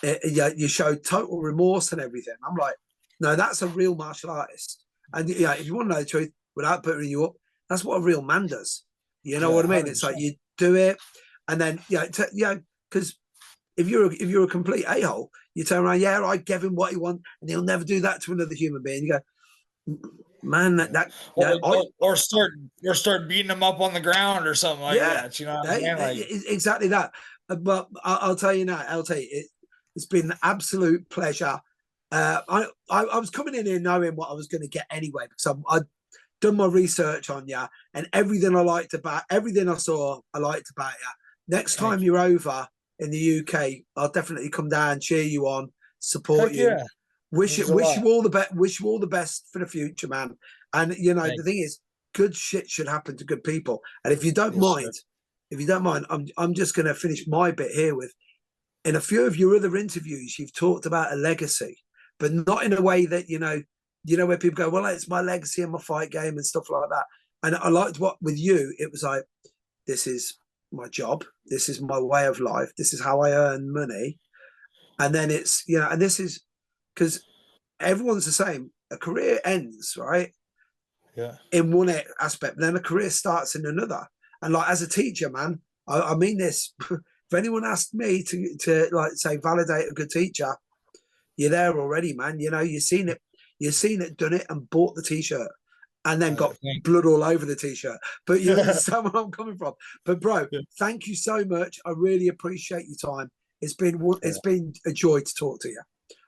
you showed total remorse and everything. I'm like, no, that's a real martial artist. And if you want to know the truth, without putting you up, that's what a real man does. You know what I mean? 100%. It's like you do it, and then because if you're a complete a-hole, you turn around, I gave him what he wants, and he'll never do that to another human being. You go, man, or start beating him up on the ground or something like that. You know what I'm saying? Exactly that. But I'll tell you now, it's been an absolute pleasure. I was coming in here knowing what I was going to get anyway, because I'd done my research on you, and everything I saw, I liked about you. Next time you're over in the UK, I'll definitely come down, cheer you on, support you. Yeah. Wish you all the best. Wish you all the best for the future, man. And the thing is, good shit should happen to good people. And if you don't mind, I'm just going to finish my bit here with. In a few of your other interviews, you've talked about a legacy, but not in a way that, where people go, well, it's my legacy and my fight game and stuff like that. And I liked with you, it was like, this is my job. This is my way of life. This is how I earn money. And then it's, you know, and this is because everyone's the same. A career ends, right? Yeah. In one aspect, but then a career starts in another. And like as a teacher, man, I mean this. If anyone asked me to like say validate a good teacher, you're there already, man. You know, you've seen it, done it, and bought the t-shirt, and then got blood all over the t-shirt. But you understand where I'm coming from. But bro, thank you so much. I really appreciate your time. It's been a joy to talk to you.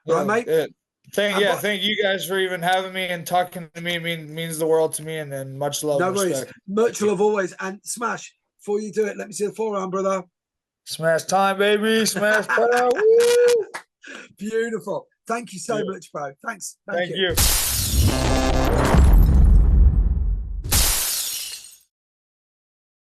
Right, mate? Thank you guys for even having me and talking to me. Means the world to me, and much love. No and worries. respect. Much love always. And Smash, before you do it, let me see the forearm, brother. Smash time, baby. Smash power. Woo! Beautiful. Thank you so much, bro. Thanks. Thank you.